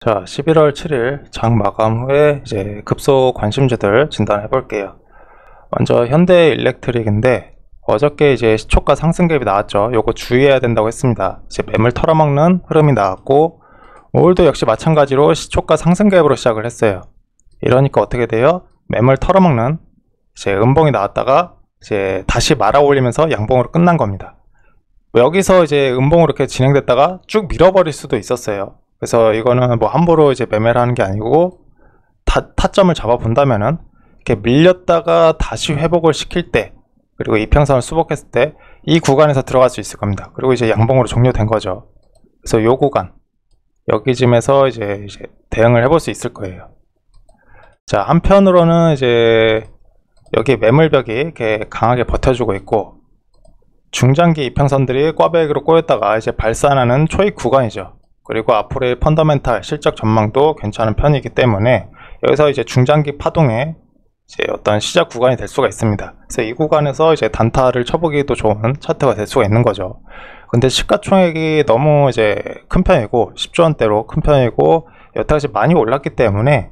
자, 11월 7일 장 마감 후에 이제 급소 관심주들 진단해 볼게요. 먼저 현대일렉트릭인데 어저께 이제 시초가 상승갭이 나왔죠. 요거 주의해야 된다고 했습니다. 이제 매물 털어먹는 흐름이 나왔고 오늘도 역시 마찬가지로 시초가 상승갭으로 시작을 했어요. 이러니까 어떻게 돼요? 매물 털어먹는 이제 음봉이 나왔다가 이제 다시 말아 올리면서 양봉으로 끝난 겁니다. 여기서 이제 음봉으로 이렇게 진행됐다가 쭉 밀어버릴 수도 있었어요. 그래서 이거는 뭐 함부로 이제 매매를 하는 게 아니고 타점을 잡아 본다면은 이렇게 밀렸다가 다시 회복을 시킬 때, 그리고 이평선을 수복했을 때 이 구간에서 들어갈 수 있을 겁니다. 그리고 이제 양봉으로 종료된 거죠. 그래서 요 구간 여기쯤에서 이제 대응을 해볼 수 있을 거예요. 자, 한편으로는 이제 여기 매물벽이 이렇게 강하게 버텨주고 있고 중장기 이평선들이 꽈배기로 꼬였다가 이제 발산하는 초입 구간이죠. 그리고 앞으로의 펀더멘탈 실적 전망도 괜찮은 편이기 때문에 여기서 이제 중장기 파동의 이제 어떤 시작 구간이 될 수가 있습니다. 그래서 이 구간에서 이제 단타를 쳐보기도 좋은 차트가 될 수가 있는 거죠. 근데 시가총액이 너무 이제 큰 편이고 10조 원대로 큰 편이고 여태까지 많이 올랐기 때문에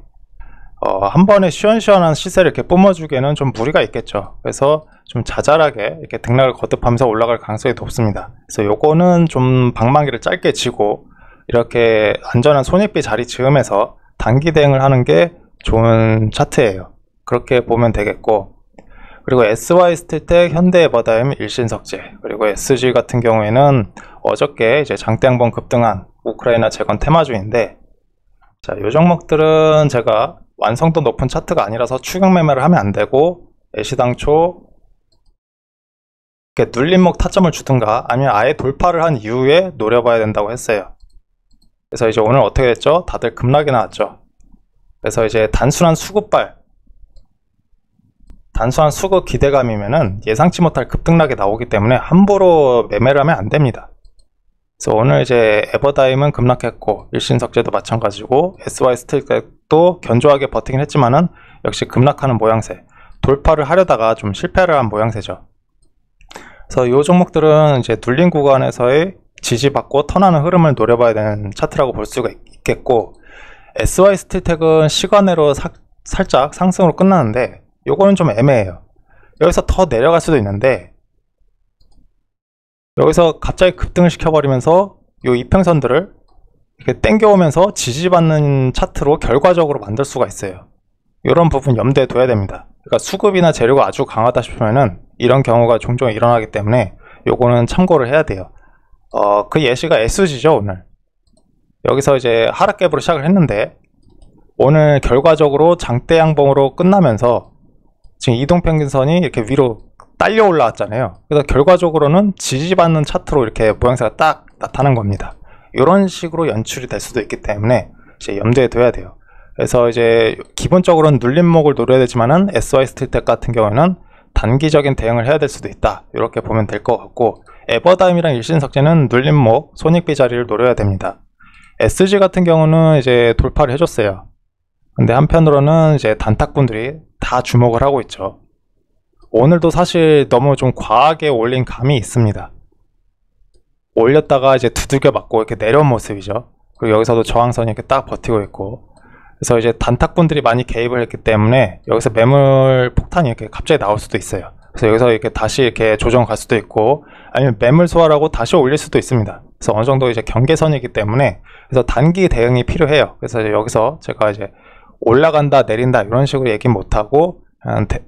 한 번에 시원시원한 시세를 이렇게 뿜어주기에는 좀 무리가 있겠죠. 그래서 좀 자잘하게 이렇게 등락을 거듭하면서 올라갈 가능성이 높습니다. 그래서 요거는 좀 방망이를 짧게 치고 이렇게 안전한 손익비 자리 지으면서 단기 대응을 하는 게 좋은 차트예요. 그렇게 보면 되겠고, 그리고 SY스틸텍, 현대에버다임, 일신석재, 그리고 SG 같은 경우에는 어저께 이제 장대 한번 급등한 우크라이나 재건 테마주인데, 자, 요 종목들은 제가 완성도 높은 차트가 아니라서 추격 매매를 하면 안 되고 애시당초 이렇게 눌림목 타점을 주든가 아니면 아예 돌파를 한 이후에 노려봐야 된다고 했어요. 그래서 이제 오늘 어떻게 됐죠? 다들 급락이 나왔죠. 그래서 이제 단순한 수급 기대감이면은 예상치 못할 급등락이 나오기 때문에 함부로 매매를 하면 안 됩니다. 그래서 오늘 이제 에버다임은 급락했고 일신석재도 마찬가지고 SY스틸텍도 견조하게 버티긴 했지만은 역시 급락하는 모양새, 돌파를 하려다가 좀 실패를 한 모양새죠. 그래서 이 종목들은 이제 눌린 구간에서의 지지받고 턴하는 흐름을 노려봐야 되는 차트라고 볼 수가 있겠고, SY스틸텍은 시간으로 살짝 상승으로 끝나는데 요거는 좀 애매해요. 여기서 더 내려갈 수도 있는데 여기서 갑자기 급등을 시켜버리면서 요 이평선들을 이렇게 땡겨오면서 지지받는 차트로 결과적으로 만들 수가 있어요. 이런 부분 염두에 둬야 됩니다. 그러니까 수급이나 재료가 아주 강하다 싶으면은 이런 경우가 종종 일어나기 때문에 요거는 참고를 해야 돼요. 그 예시가 SG죠. 오늘 여기서 이제 하락갭으로 시작을 했는데 오늘 결과적으로 장대 양봉으로 끝나면서 지금 이동평균선이 이렇게 위로 딸려 올라왔잖아요. 그래서 결과적으로는 지지받는 차트로 이렇게 모양새가 딱 나타난 겁니다. 이런 식으로 연출이 될 수도 있기 때문에 이제 염두에 둬야 돼요. 그래서 이제 기본적으로는 눌림목을 노려야 되지만은 SY스틸텍 같은 경우는 단기적인 대응을 해야 될 수도 있다. 이렇게 보면 될 것 같고, 에버다임이랑 일신석재는 눌림목, 손익비 자리를 노려야 됩니다. SG 같은 경우는 이제 돌파를 해줬어요. 근데 한편으로는 이제 단타꾼들이 다 주목을 하고 있죠. 오늘도 사실 너무 좀 과하게 올린 감이 있습니다. 올렸다가 이제 두들겨 맞고 이렇게 내려온 모습이죠. 그리고 여기서도 저항선이 이렇게 딱 버티고 있고, 그래서 이제 단타꾼들이 많이 개입을 했기 때문에 여기서 매물 폭탄이 이렇게 갑자기 나올 수도 있어요. 그래서 여기서 이렇게 다시 이렇게 조정 갈 수도 있고, 아니면 매물 소화라고 다시 올릴 수도 있습니다. 그래서 어느 정도 이제 경계선이기 때문에 그래서 단기 대응이 필요해요. 그래서 이제 여기서 제가 이제 올라간다 내린다 이런 식으로 얘기 못하고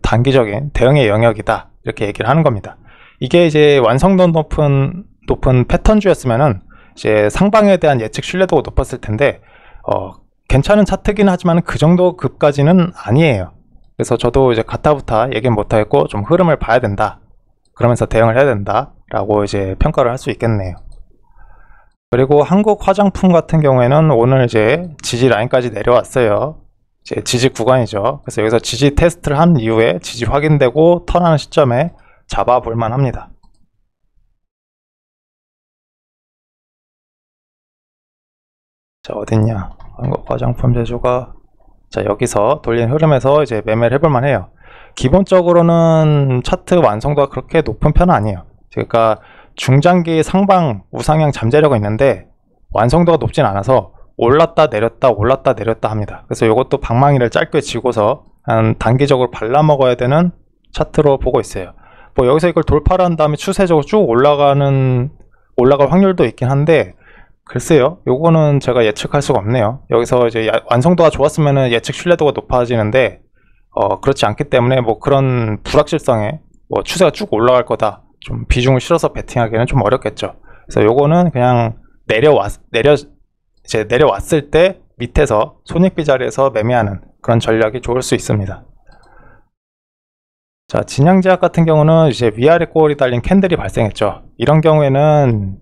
단기적인 대응의 영역이다 이렇게 얘기를 하는 겁니다. 이게 이제 완성도 높은 패턴주였으면은 이제 상방에 대한 예측 신뢰도가 높았을 텐데 괜찮은 차트긴 하지만 그 정도 급까지는 아니에요. 그래서 저도 이제 가타부타 얘기는 못하겠고 좀 흐름을 봐야 된다, 그러면서 대응을 해야 된다 라고 이제 평가를 할 수 있겠네요. 그리고 한국 화장품 같은 경우에는 오늘 이제 지지 라인까지 내려왔어요. 이제 지지 구간이죠. 그래서 여기서 지지 테스트를 한 이후에 지지 확인되고 턴하는 시점에 잡아볼만 합니다. 자, 어딨냐, 한국 화장품 제조가. 자, 여기서 돌린 흐름에서 이제 매매를 해볼만 해요. 기본적으로는 차트 완성도가 그렇게 높은 편은 아니에요. 그러니까 중장기 상방 우상향 잠재력은 있는데 완성도가 높진 않아서 올랐다 내렸다 합니다. 그래서 이것도 방망이를 짧게 쥐고서 단기적으로 발라먹어야 되는 차트로 보고 있어요. 뭐 여기서 이걸 돌파를 한 다음에 추세적으로 쭉 올라갈 확률도 있긴 한데, 글쎄요, 요거는 제가 예측할 수가 없네요. 여기서 이제 완성도가 좋았으면 예측 신뢰도가 높아지는데, 그렇지 않기 때문에 뭐 그런 불확실성에 뭐 추세가 쭉 올라갈 거다, 좀 비중을 실어서 베팅하기는 좀 어렵겠죠. 그래서 요거는 그냥 내려왔을 때 밑에서 손익비 자리에서 매매하는 그런 전략이 좋을 수 있습니다. 자, 진양제약 같은 경우는 이제 위아래 꼬리 달린 캔들이 발생했죠. 이런 경우에는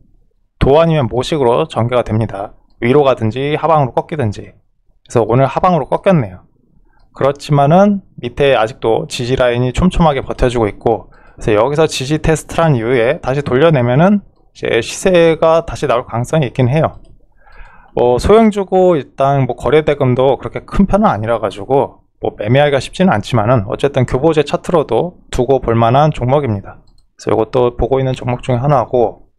도 아니면 모식으로 전개가 됩니다. 위로 가든지 하방으로 꺾이든지. 그래서 오늘 하방으로 꺾였네요. 그렇지만은 밑에 아직도 지지 라인이 촘촘하게 버텨주고 있고, 그래서 여기서 지지 테스트를 한 이후에 다시 돌려내면은 이제 시세가 다시 나올 가능성이 있긴 해요. 뭐 소형 주고 일단 뭐 거래 대금도 그렇게 큰 편은 아니라 가지고 뭐 매매하기가 쉽지는 않지만은 어쨌든 교보제 차트로도 두고 볼 만한 종목입니다. 그래서 이것도 보고 있는 종목 중에 하나고,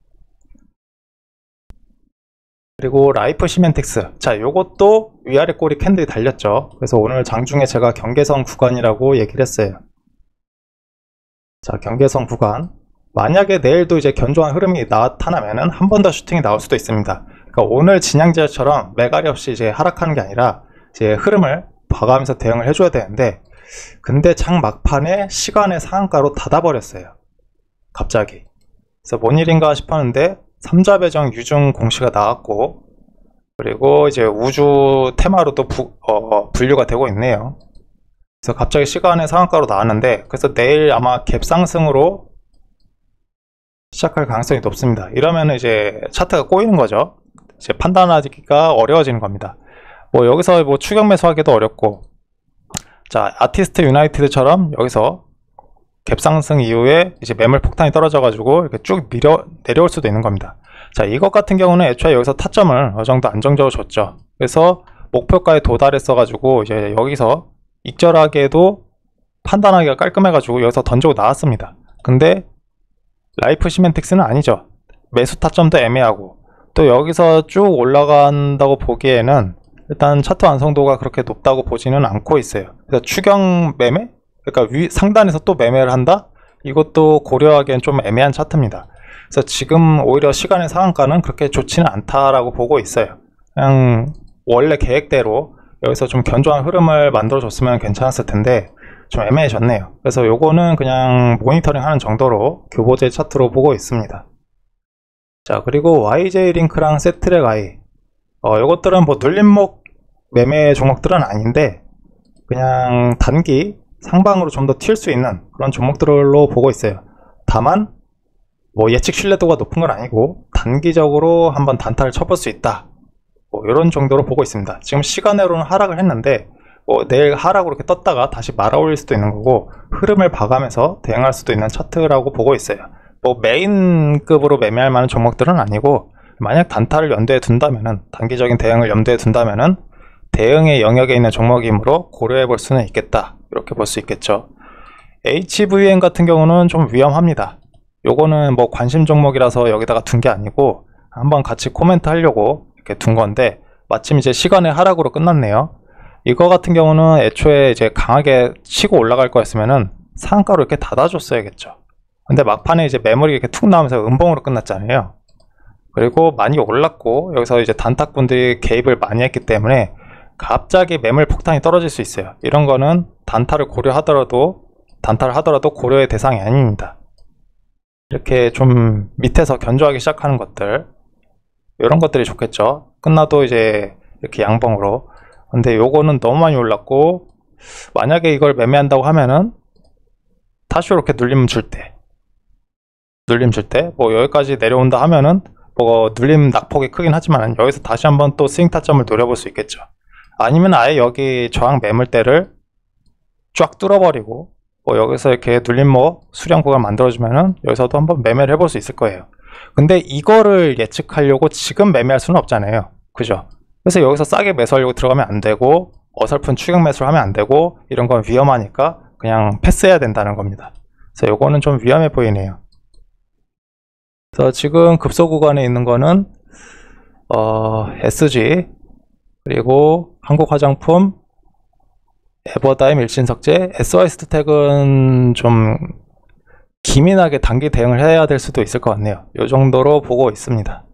그리고 라이프 시멘틱스. 자, 요것도 위아래 꼬리 캔들이 달렸죠. 그래서 오늘 장중에 제가 경계선 구간이라고 얘기를 했어요. 자, 경계선 구간. 만약에 내일도 이제 견조한 흐름이 나타나면은 한 번 더 슈팅이 나올 수도 있습니다. 그러니까 오늘 진양제처럼 매갈이 없이 이제 하락하는 게 아니라 이제 흐름을 봐가면서 대응을 해줘야 되는데, 근데 장 막판에 시간의 상한가로 닫아버렸어요. 갑자기. 그래서 뭔 일인가 싶었는데 삼자 배정 유증 공시가 나왔고, 그리고 이제 우주 테마로도 분류가 되고 있네요. 그래서 갑자기 시간의 상한가로 나왔는데, 그래서 내일 아마 갭 상승으로 시작할 가능성이 높습니다. 이러면 이제 차트가 꼬이는 거죠. 이제 판단하기가 어려워지는 겁니다. 뭐 여기서 뭐 추격 매수하기도 어렵고, 자, 아티스트 유나이티드처럼 여기서 갭 상승 이후에 이제 매물 폭탄이 떨어져 가지고 이렇게 쭉 내려올 수도 있는 겁니다. 자, 이것 같은 경우는 애초에 여기서 타점을 어느 정도 안정적으로 줬죠. 그래서 목표가에 도달했어 가지고 이제 여기서 익절하게도 판단하기가 깔끔해 가지고 여기서 던지고 나왔습니다. 근데 라이프 시멘틱스는 아니죠. 매수 타점도 애매하고, 또 여기서 쭉 올라간다고 보기에는 일단 차트 완성도가 그렇게 높다고 보지는 않고 있어요. 그래서 추경 매매? 그러니까 상단에서 또 매매를 한다? 이것도 고려하기엔 좀 애매한 차트입니다. 그래서 지금 오히려 시간의 상한가는 그렇게 좋지는 않다라고 보고 있어요. 그냥 원래 계획대로 여기서 좀 견조한 흐름을 만들어 줬으면 괜찮았을 텐데 좀 애매해졌네요. 그래서 요거는 그냥 모니터링 하는 정도로 교보제 차트로 보고 있습니다. 자, 그리고 YJ링크랑 세트랙 I, 요것들은 뭐 눌림목 매매 종목들은 아닌데 그냥 단기 상방으로 좀 더 튈 수 있는 그런 종목들로 보고 있어요. 다만 뭐 예측 신뢰도가 높은 건 아니고 단기적으로 한번 단타를 쳐볼 수 있다, 뭐 이런 정도로 보고 있습니다. 지금 시간으로는 하락을 했는데 뭐 내일 하락으로 이렇게 떴다가 다시 말아 올릴 수도 있는 거고, 흐름을 봐가면서 대응할 수도 있는 차트라고 보고 있어요. 뭐 메인급으로 매매할 만한 종목들은 아니고, 만약 단타를 염두에 둔다면은, 단기적인 대응을 염두에 둔다면은 대응의 영역에 있는 종목이므로 고려해 볼 수는 있겠다, 이렇게 볼 수 있겠죠. HVN 같은 경우는 좀 위험합니다. 요거는 뭐 관심 종목이라서 여기다가 둔 게 아니고 한번 같이 코멘트 하려고 이렇게 둔 건데, 마침 이제 시간의 하락으로 끝났네요. 이거 같은 경우는 애초에 이제 강하게 치고 올라갈 거였으면은 상한가로 이렇게 닫아줬어야겠죠. 근데 막판에 이제 매물이 이렇게 툭 나오면서 음봉으로 끝났잖아요. 그리고 많이 올랐고 여기서 이제 단탁분들이 개입을 많이 했기 때문에 갑자기 매물 폭탄이 떨어질 수 있어요. 이런 거는 단타를 하더라도 고려의 대상이 아닙니다. 이렇게 좀 밑에서 견조하기 시작하는 것들, 이런 것들이 좋겠죠. 끝나도 이제 이렇게 양봉으로. 근데 요거는 너무 많이 올랐고, 만약에 이걸 매매한다고 하면은 다시 이렇게 눌림 줄 때 뭐 여기까지 내려온다 하면은 뭐 눌림 낙폭이 크긴 하지만 여기서 다시 한번 또 스윙 타점을 노려볼 수 있겠죠. 아니면 아예 여기 저항 매물대를 쫙 뚫어버리고 뭐 여기서 이렇게 눌림목 수량 구간 만들어주면은 여기서도 한번 매매를 해볼 수 있을 거예요. 근데 이거를 예측하려고 지금 매매할 수는 없잖아요. 그죠? 그래서 여기서 싸게 매수하려고 들어가면 안 되고, 어설픈 추격 매수를 하면 안 되고, 이런 건 위험하니까 그냥 패스해야 된다는 겁니다. 그래서 요거는 좀 위험해 보이네요. 그래서 지금 급소 구간에 있는 거는 SG, 그리고 한국화장품, 에버다임, 일신석재, SOS텍은 좀 기민하게 단기 대응을 해야 될 수도 있을 것 같네요. 이 정도로 보고 있습니다.